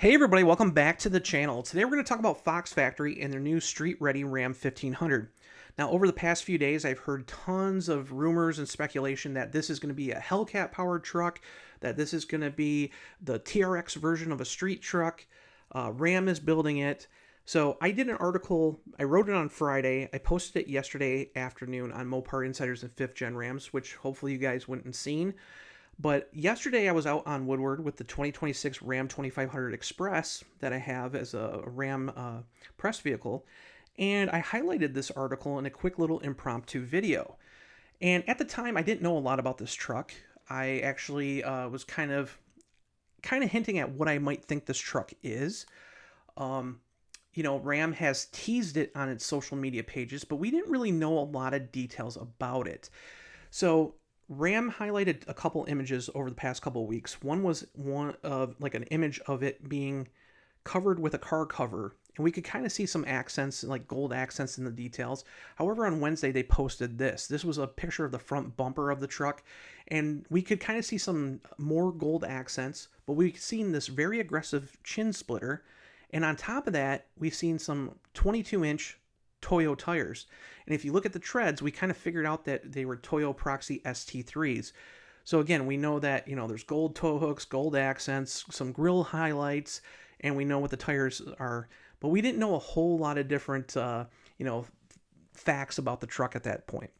Hey everybody, welcome back to the channel. Today we're going to talk about Fox Factory and their new street-ready Ram 1500. Now, over the past few days, I've heard tons of rumors and speculation that this is going to be a Hellcat-powered truck, that this is going to be the TRX version of a street truck. Ram is building it. So I did an article, I wrote it on Friday, I posted it yesterday afternoon on Mopar Insiders and 5th Gen Rams, which hopefully you guys went and seen. But yesterday I was out on Woodward with the 2026 Ram 2500 Express that I have as a Ram press vehicle, and I highlighted this article in a quick little impromptu video. And at the time, I didn't know a lot about this truck. I actually was kind of hinting at what I might think this truck is. Ram has teased it on its social media pages, but we didn't really know a lot of details about it. So Ram highlighted a couple images over the past couple of weeks. One was one of like an image of it being covered with a car cover, and we could kind of see some accents, like gold accents in the details. However, on Wednesday they posted this. This was a picture of the front bumper of the truck, and we could kind of see some more gold accents, but we've seen this very aggressive chin splitter, and on top of that, we've seen some 22-inch Toyo tires. And if you look at the treads, we kind of figured out that they were Toyo Proxy ST3s. So again, we know that, there's gold tow hooks, gold accents, some grille highlights, and we know what the tires are. But we didn't know a whole lot of different, facts about the truck at that point.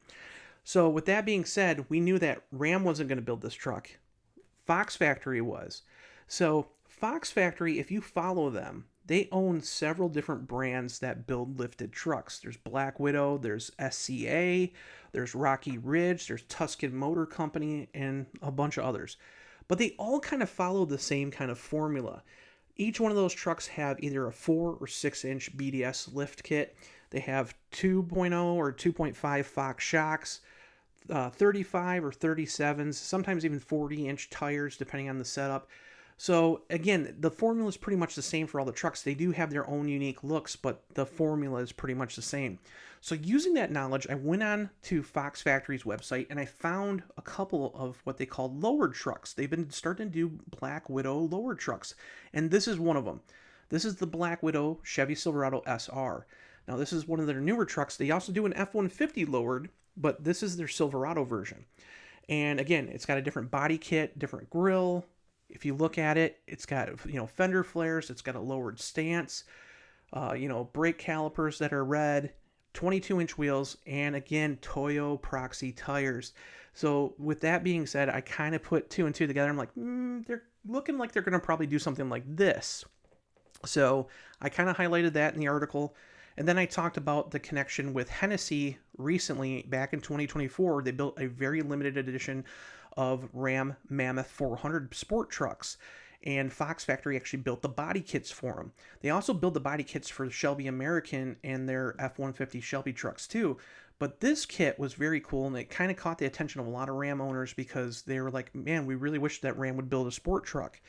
So with that being said, we knew that Ram wasn't going to build this truck. Fox Factory was. So Fox Factory, if you follow them, they own several different brands that build lifted trucks. There's Black Widow, there's SCA, there's Rocky Ridge, there's Tuscan Motor Company, and a bunch of others. But they all kind of follow the same kind of formula. Each one of those trucks have either a 4 or 6 inch BDS lift kit. They have 2.0 or 2.5 Fox shocks, 35 or 37s, sometimes even 40-inch tires depending on the setup. So again, the formula is pretty much the same for all the trucks. They do have their own unique looks, but the formula is pretty much the same. So using that knowledge, I went on to Fox Factory's website and I found a couple of what they call lowered trucks. They've been starting to do Black Widow lowered trucks, and this is one of them. This is the Black Widow Chevy Silverado SR. Now this is one of their newer trucks. They also do an F-150 lowered, but this is their Silverado version. And again, it's got a different body kit, different grille. If you look at it, it's got, fender flares, it's got a lowered stance, brake calipers that are red, 22-inch wheels, and again, Toyo Proxy tires. So with that being said, I kind of put two and two together. I'm like, they're looking like they're going to probably do something like this. So I kind of highlighted that in the article. And then I talked about the connection with Hennessy recently. Back in 2024, they built a very limited edition of Ram Mammoth 400 sport trucks, and Fox Factory actually built the body kits for them. They also build the body kits for Shelby American and their F-150 Shelby trucks too. But this kit was very cool, and it kind of caught the attention of a lot of Ram owners because they were like, man, we really wish that Ram would build a sport truck.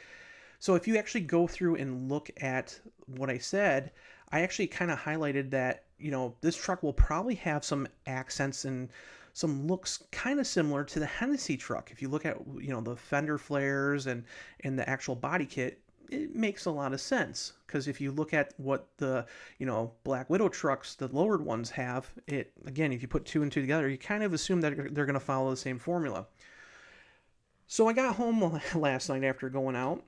So if you actually go through and look at what I said, I actually kind of highlighted that, this truck will probably have some accents and some looks kind of similar to the Hennessy truck. If you look at, the fender flares and the actual body kit, it makes a lot of sense. Because if you look at what the, Black Widow trucks, the lowered ones have, again, if you put two and two together, you kind of assume that they're going to follow the same formula. So I got home last night after going out,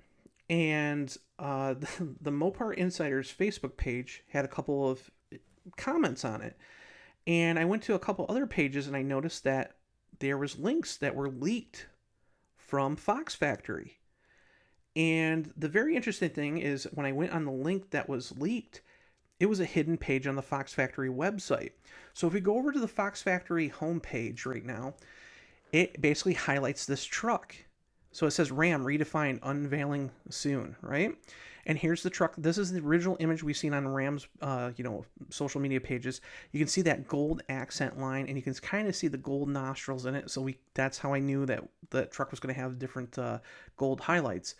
and the Mopar Insiders Facebook page had a couple of comments on it. And I went to a couple other pages and I noticed that there was links that were leaked from Fox Factory. And the very interesting thing is when I went on the link that was leaked, it was a hidden page on the Fox Factory website. So if we go over to the Fox Factory homepage right now, it basically highlights this truck. So it says Ram redefined unveiling soon, right? And here's the truck. This is the original image we've seen on Ram's, social media pages. You can see that gold accent line, and you can kind of see the gold nostrils in it. So that's how I knew that the truck was going to have different gold highlights.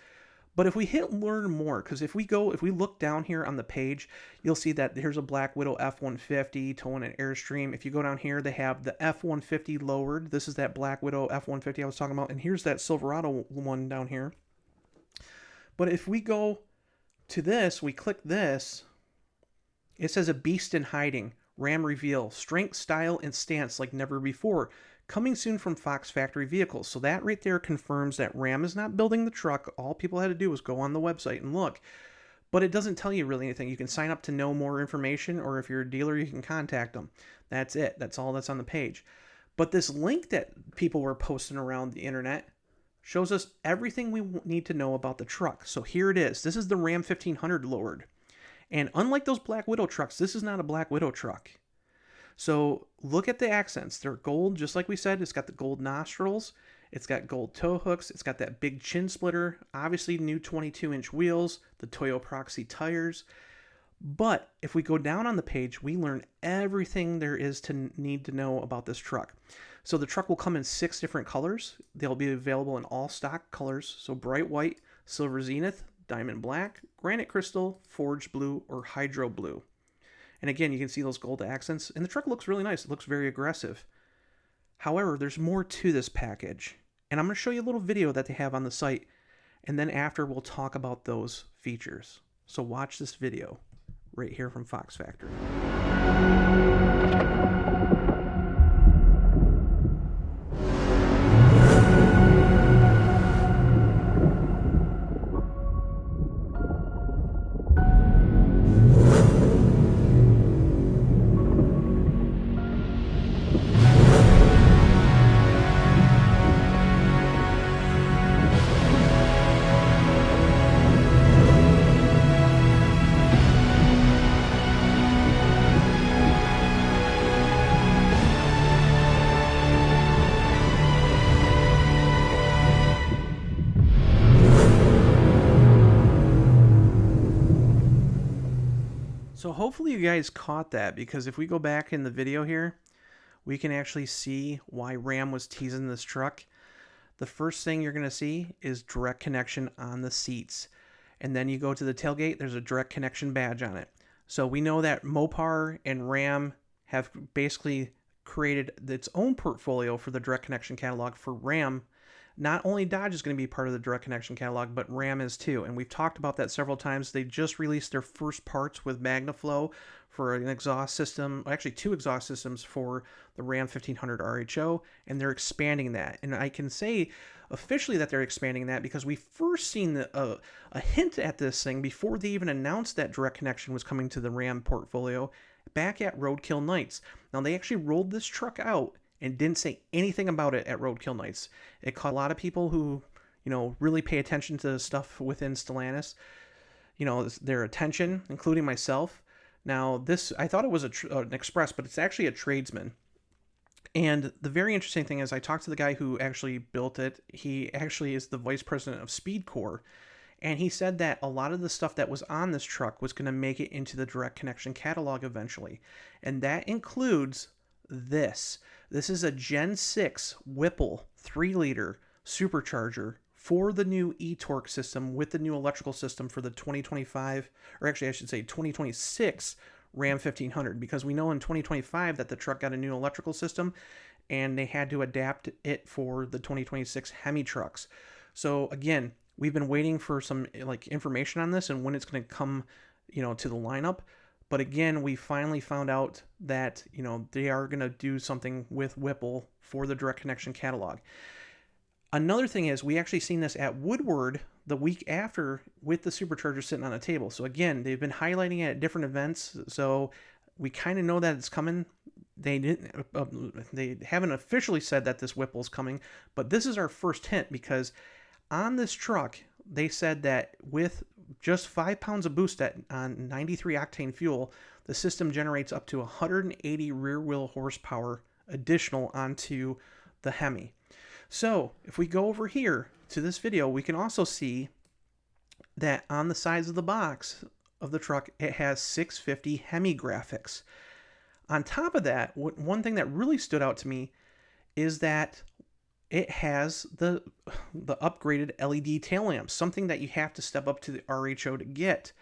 But if we hit learn more, because if we look down here on the page, you'll see that here's a Black Widow F-150 towing an Airstream. If you go down here, they have the F-150 lowered. This is that Black Widow F-150 I was talking about. And here's that Silverado one down here. But if we go to this, we click this. It says a beast in hiding. Ram reveal. Strength, style, and stance like never before. Coming soon from Fox Factory Vehicles. So that right there confirms that Ram is not building the truck. All people had to do was go on the website and look. But it doesn't tell you really anything. You can sign up to know more information, or if you're a dealer, you can contact them. That's it. That's all that's on the page. But this link that people were posting around the internet shows us everything we need to know about the truck. So here it is. This is the Ram 1500 lowered. And unlike those Black Widow trucks, this is not a Black Widow truck. So look at the accents. They're gold, just like we said. It's got the gold nostrils. It's got gold tow hooks. It's got that big chin splitter. Obviously, new 22-inch wheels, the Toyo Proxy tires. But if we go down on the page, we learn everything there is to need to know about this truck. So the truck will come in 6 different colors. They'll be available in all stock colors. So bright white, silver zenith, diamond black, granite crystal, forged blue, or hydro blue. And again, you can see those gold accents. And the truck looks really nice. It looks very aggressive. However, there's more to this package. And I'm going to show you a little video that they have on the site. And then after, we'll talk about those features. So watch this video right here from Fox Factory. So hopefully you guys caught that, because if we go back in the video here, we can actually see why Ram was teasing this truck. The first thing you're going to see is direct connection on the seats. And then you go to the tailgate, there's a direct connection badge on it. So we know that Mopar and Ram have basically created its own portfolio for the direct connection catalog for Ram. Not only Dodge is going to be part of the direct connection catalog, but Ram is too. And we've talked about that several times. They just released their first parts with MagnaFlow for an exhaust system, actually 2 exhaust systems for the Ram 1500 RHO, and they're expanding that. And I can say officially that they're expanding that because we first seen a hint at this thing before they even announced that direct connection was coming to the Ram portfolio back at Roadkill Nights. Now, they actually rolled this truck out and didn't say anything about it at Roadkill Nights. It caught a lot of people who, really pay attention to stuff within Stellantis, their attention, including myself. Now, this, I thought it was an Express, but it's actually a Tradesman. And the very interesting thing is I talked to the guy who actually built it. He actually is the vice president of SpeedCore. And he said that a lot of the stuff that was on this truck was going to make it into the direct connection catalog eventually. And that includes this. This is a Gen 6 Whipple 3-liter supercharger for the new e-torque system with the new electrical system for the 2025, or actually I should say 2026 Ram 1500, because we know in 2025 that the truck got a new electrical system and they had to adapt it for the 2026 HEMI trucks. So again, we've been waiting for some information on this and when it's going to come, to the lineup. But again, we finally found out that, they are going to do something with Whipple for the direct connection catalog. Another thing is we actually seen this at Woodward the week after with the Supercharger sitting on a table. So again, they've been highlighting it at different events. So we kind of know that it's coming. They haven't officially said that this Whipple's coming, but this is our first hint because on this truck, they said that with just 5 pounds of boost on 93 octane fuel, the system generates up to 180 rear wheel horsepower additional onto the HEMI. So if we go over here to this video, we can also see that on the sides of the box of the truck, it has 650 HEMI graphics. On top of that, one thing that really stood out to me is that it has the upgraded LED tail lamps, something that you have to step up to the RHO to get.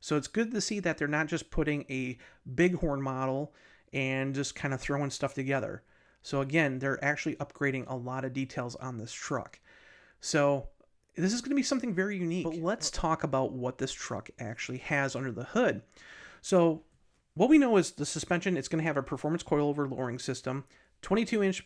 So it's good to see that they're not just putting a Bighorn model and just kind of throwing stuff together. So again, they're actually upgrading a lot of details on this truck. So this is going to be something very unique. But let's talk about what this truck actually has under the hood. So what we know is the suspension, it's going to have a performance coilover lowering system, 22-inch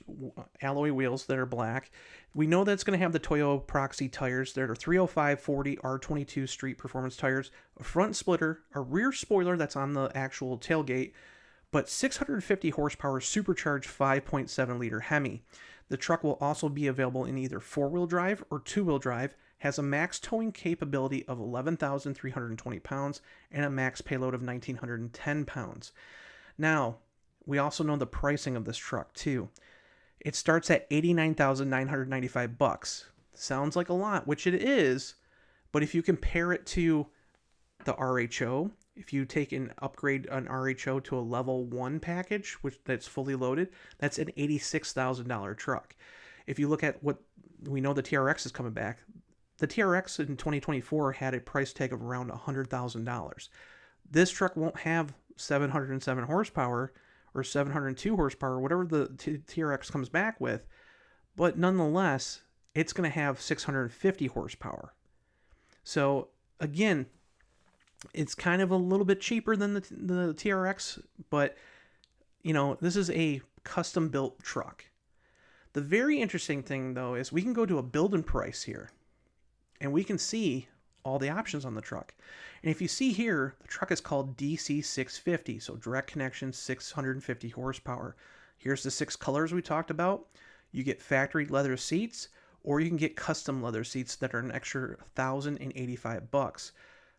alloy wheels that are black. We know that it's going to have the Toyo Proxy tires that are 305/40 R22 street performance tires, a front splitter, a rear spoiler that's on the actual tailgate, but 650 horsepower supercharged 5.7 liter HEMI. The truck will also be available in either 4-wheel drive or 2-wheel drive, has a max towing capability of 11,320 pounds and a max payload of 1,910 pounds. Now, we also know the pricing of this truck too. It starts at $89,995. Sounds like a lot, which it is, but if you compare it to the RHO, if you take an upgrade an RHO to a level 1 package, which that's fully loaded, that's an $86,000 truck. If you look at what we know, the TRX is coming back. The TRX in 2024 had a price tag of around $100,000. This truck won't have 707 horsepower or 702 horsepower, whatever the TRX comes back with, but nonetheless, it's going to have 650 horsepower. So again, it's kind of a little bit cheaper than the TRX, but you know, this is a custom built truck. The very interesting thing though is we can go to a build-in price here and we can see all the options on the truck. And if you see here, the truck is called DC650, so direct connection, 650 horsepower. Here's the 6 colors we talked about. You get factory leather seats, or you can get custom leather seats that are an extra $1,085.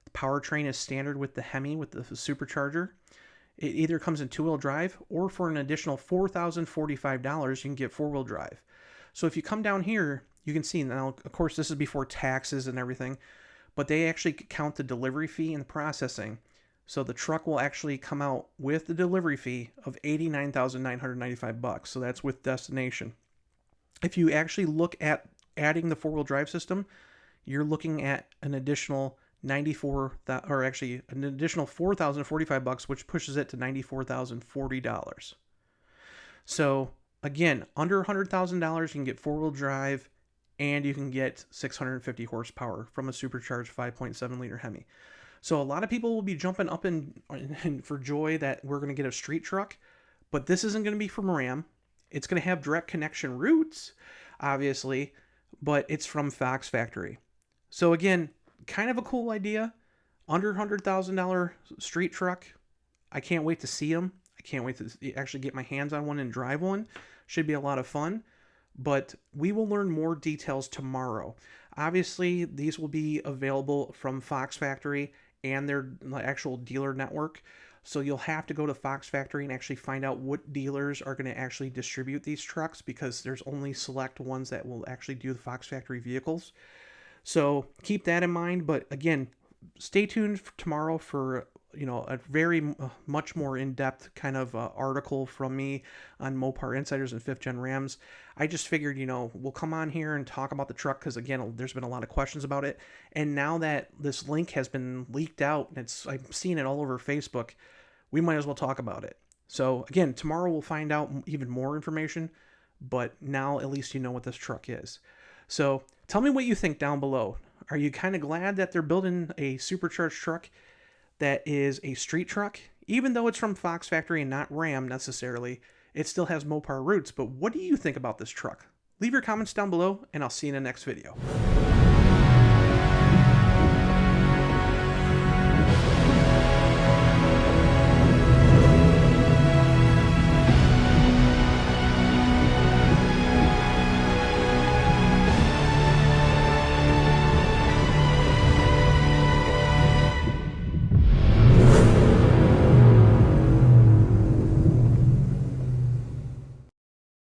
The powertrain is standard with the HEMI, with the Supercharger. It either comes in 2-wheel drive, or for an additional $4,045, you can get 4-wheel drive. So if you come down here, you can see now, of course, this is before taxes and everything, but they actually count the delivery fee and the processing. So the truck will actually come out with the delivery fee of $89,995. So that's with destination. If you actually look at adding the 4-wheel drive system, you're looking at an additional $4,045, which pushes it to $94,040. So again, under $100,000, you can get 4-wheel drive, and you can get 650 horsepower from a supercharged 5.7 liter HEMI. So a lot of people will be jumping up in for joy that we're going to get a street truck, but this isn't going to be from Ram. It's going to have direct connection roots, obviously, but it's from Fox Factory. So again, kind of a cool idea. Under $100,000 street truck. I can't wait to see them. I can't wait to actually get my hands on one and drive one. Should be a lot of fun. But we will learn more details tomorrow. Obviously, these will be available from Fox Factory and their actual dealer network. So you'll have to go to Fox Factory and actually find out what dealers are going to actually distribute these trucks, because there's only select ones that will actually do the Fox Factory vehicles. So keep that in mind. But again, stay tuned for tomorrow for a very much more in-depth kind of article from me on Mopar Insiders and 5th Gen Rams. I just figured, we'll come on here and talk about the truck because, again, there's been a lot of questions about it. And now that this link has been leaked out, and I'm seeing it all over Facebook, we might as well talk about it. So, again, tomorrow we'll find out even more information, but now at least you know what this truck is. So tell me what you think down below. Are you kind of glad that they're building a supercharged truck that is a street truck? Even though it's from Fox Factory and not Ram necessarily, it still has Mopar roots. But what do you think about this truck? Leave your comments down below, and I'll see you in the next video.